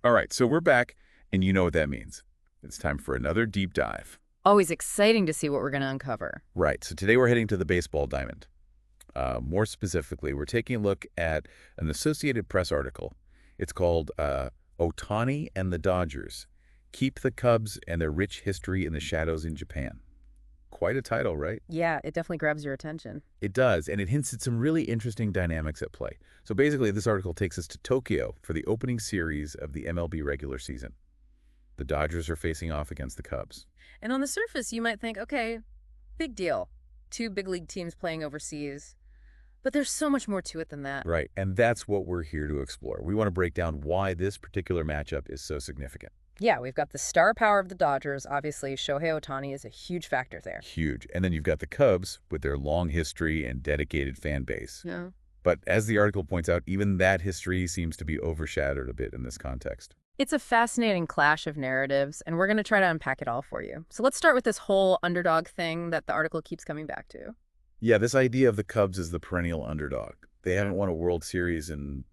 All right, so we're back, and you know what that means. It's time for another deep dive. Always exciting to see what we're going to uncover. Right, so today we're heading to the baseball diamond. More specifically, we're taking a look at an Associated Press article. It's called Ohtani and the Dodgers. Keep the Cubs and their rich history in the shadows in Japan. Quite a title, right? Yeah, it definitely grabs your attention. It does, and it hints at some really interesting dynamics at play. So basically, this article takes us to Tokyo for the opening series of the MLB regular season. The Dodgers are facing off against the Cubs. And on the surface, you might think, okay, big deal. Two big league teams playing overseas. But there's so much more to it than that. Right, and that's what we're here to explore. We want to break down why this particular matchup is so significant. Yeah, we've got the star power of the Dodgers. Obviously, Shohei Ohtani is a huge factor there. Huge. And then you've got the Cubs with their long history and dedicated fan base. Yeah. But as the article points out, even that history seems to be overshadowed a bit in this context. It's a fascinating clash of narratives, and we're going to try to unpack it all for you. So let's start with this whole underdog thing that the article keeps coming back to. Yeah, this idea of the Cubs as the perennial underdog. They haven't won a World Series in,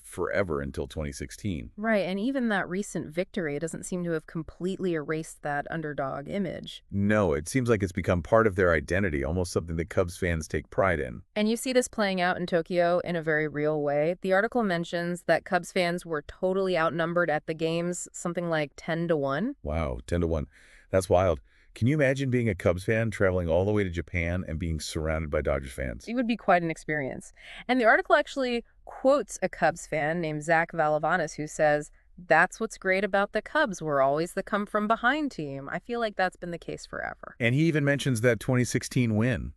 forever until 2016. Right, and even that recent victory doesn't seem to have completely erased that underdog image. No, it seems like it's become part of their identity, almost something that Cubs fans take pride in. And you see this playing out in Tokyo in a very real way. The article mentions that Cubs fans were totally outnumbered at the games, something like 10-1. Wow, 10-1. That's wild. Can you imagine being a Cubs fan, traveling all the way to Japan and being surrounded by Dodgers fans? It would be quite an experience. And the article actually quotes a Cubs fan named Zach Valavanis who says, "That's what's great about the Cubs. We're always the come-from-behind team." I feel like that's been the case forever. And he even mentions that 2016 win.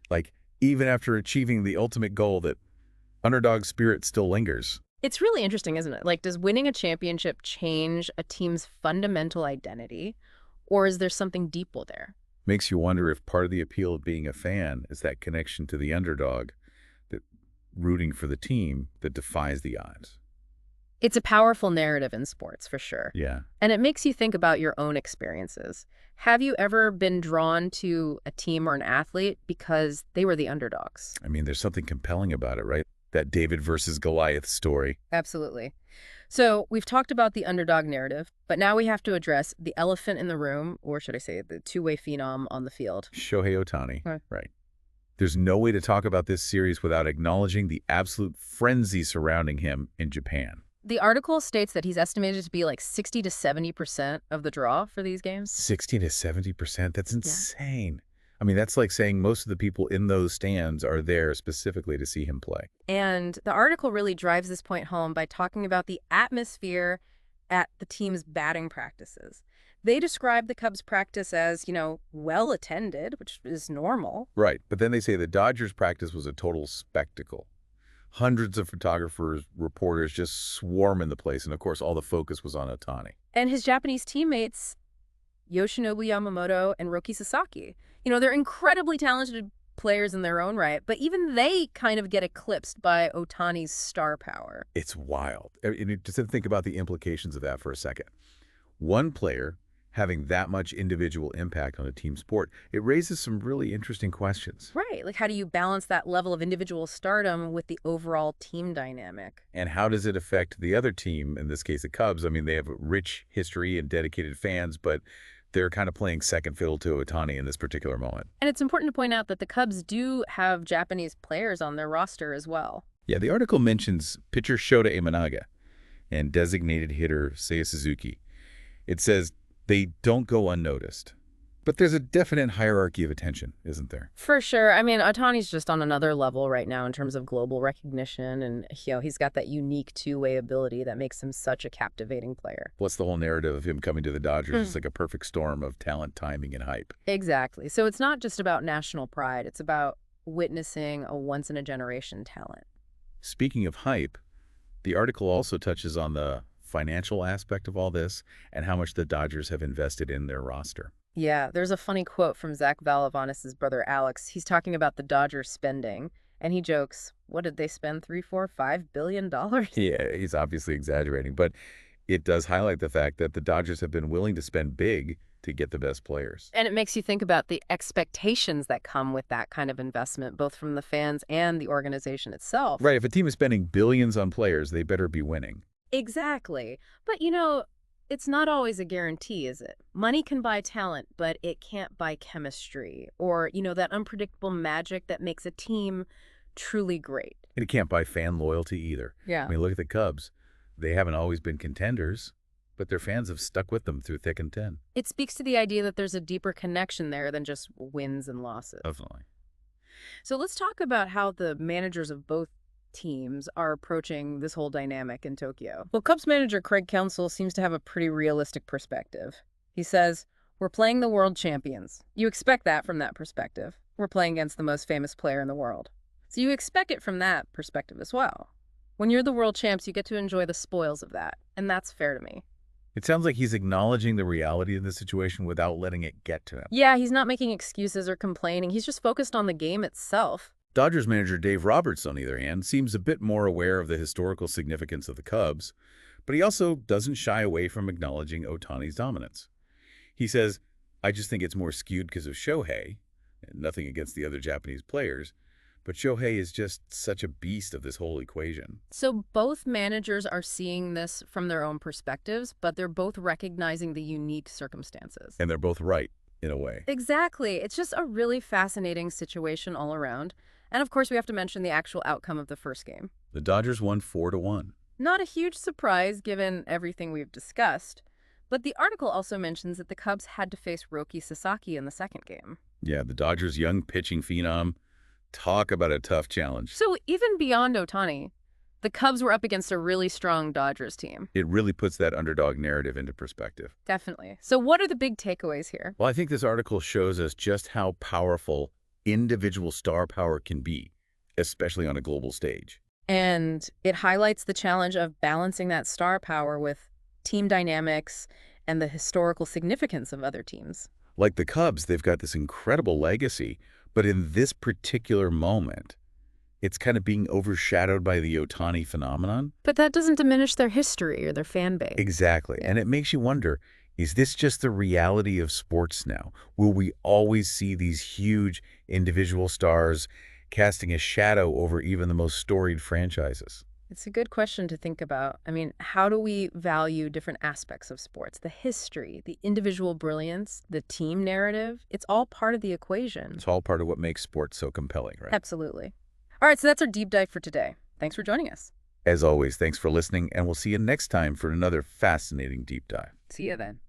Like, even after achieving the ultimate goal, that underdog spirit still lingers. It's really interesting, isn't it? Like, does winning a championship change a team's fundamental identity? Or is there something deeper there? Makes you wonder if part of the appeal of being a fan is that connection to the underdog, that rooting for the team that defies the odds. It's a powerful narrative in sports, for sure. Yeah. And it makes you think about your own experiences. Have you ever been drawn to a team or an athlete because they were the underdogs? I mean, there's something compelling about it, right? That David versus Goliath story. Absolutely. So we've talked about the underdog narrative, but now we have to address the elephant in the room, or should I say the two-way phenom on the field. Shohei Ohtani. Right. There's no way to talk about this series without acknowledging the absolute frenzy surrounding him in Japan. The article states that he's estimated to be like 60 to 70% of the draw for these games. 60 to 70%? That's insane. I mean, that's like saying most of the people in those stands are there specifically to see him play. And the article really drives this point home by talking about the atmosphere at the team's batting practices. They describe the Cubs' practice as, well-attended, which is normal. Right, but then they say the Dodgers' practice was a total spectacle. Hundreds of photographers, reporters just swarming the place, and of course all the focus was on Ohtani. And his Japanese teammates, Yoshinobu Yamamoto and Roki Sasaki, they're incredibly talented players in their own right, but even they kind of get eclipsed by Ohtani's star power. It's wild. Just think about the implications of that for a second. One player having that much individual impact on a team sport, it raises some really interesting questions. Right. Like, how do you balance that level of individual stardom with the overall team dynamic? And how does it affect the other team, in this case the Cubs? I mean, they have a rich history and dedicated fans, but they're kind of playing second fiddle to Ohtani in this particular moment. And it's important to point out that the Cubs do have Japanese players on their roster as well. Yeah, the article mentions pitcher Shota Imanaga and designated hitter Seiya Suzuki. It says they don't go unnoticed. But there's a definite hierarchy of attention, isn't there? For sure. I mean, Ohtani's just on another level right now in terms of global recognition. And, he's got that unique two-way ability that makes him such a captivating player. Plus the whole narrative of him coming to the Dodgers is like a perfect storm of talent, timing, and hype. Exactly. So it's not just about national pride. It's about witnessing a once-in-a-generation talent. Speaking of hype, the article also touches on the financial aspect of all this and how much the Dodgers have invested in their roster. Yeah, there's a funny quote from Zach Valavanis' brother Alex. He's talking about the Dodgers spending, and he jokes, what did they spend, $3, $4, $5 billion? Yeah, he's obviously exaggerating, but it does highlight the fact that the Dodgers have been willing to spend big to get the best players. And it makes you think about the expectations that come with that kind of investment, both from the fans and the organization itself. Right, if a team is spending billions on players, they better be winning. Exactly. But, it's not always a guarantee, is it? Money can buy talent, but it can't buy chemistry or, that unpredictable magic that makes a team truly great. And it can't buy fan loyalty either. I Yeah. mean, look at the Cubs. They haven't always been contenders, but their fans have stuck with them through thick and thin. It speaks to the idea that there's a deeper connection there than just wins and losses. Definitely. So let's talk about how the managers of both teams are approaching this whole dynamic in Tokyo. Well, Cubs manager Craig Counsell seems to have a pretty realistic perspective. He says, "We're playing the world champions. You expect that from that perspective. We're playing against the most famous player in the world. So you expect it from that perspective as well. When you're the world champs, you get to enjoy the spoils of that, and that's fair to me." It sounds like he's acknowledging the reality of the situation without letting it get to him. Yeah, he's not making excuses or complaining. He's just focused on the game itself. Dodgers manager Dave Roberts, on the other hand, seems a bit more aware of the historical significance of the Cubs, but he also doesn't shy away from acknowledging Ohtani's dominance. He says, "I just think it's more skewed because of Shohei, and nothing against the other Japanese players, but Shohei is just such a beast of this whole equation." So both managers are seeing this from their own perspectives, but they're both recognizing the unique circumstances. And they're both right, in a way. Exactly. It's just a really fascinating situation all around. And of course, we have to mention the actual outcome of the first game. The Dodgers won 4-1. Not a huge surprise given everything we've discussed, but the article also mentions that the Cubs had to face Roki Sasaki in the second game. Yeah, the Dodgers' young pitching phenom. Talk about a tough challenge. So even beyond Ohtani, the Cubs were up against a really strong Dodgers team. It really puts that underdog narrative into perspective. Definitely. So what are the big takeaways here? Well, I think this article shows us just how powerful individual star power can be, especially on a global stage. And it highlights the challenge of balancing that star power with team dynamics and the historical significance of other teams. Like the Cubs, they've got this incredible legacy, but in this particular moment, it's kind of being overshadowed by the Ohtani phenomenon. But that doesn't diminish their history or their fan base. Exactly. And it makes you wonder, is this just the reality of sports now? Will we always see these huge individual stars casting a shadow over even the most storied franchises? It's a good question to think about. I mean, how do we value different aspects of sports? The history, the individual brilliance, the team narrative, it's all part of the equation. It's all part of what makes sports so compelling, right? Absolutely. All right, so that's our deep dive for today. Thanks for joining us. As always, thanks for listening, and we'll see you next time for another fascinating deep dive. See you then.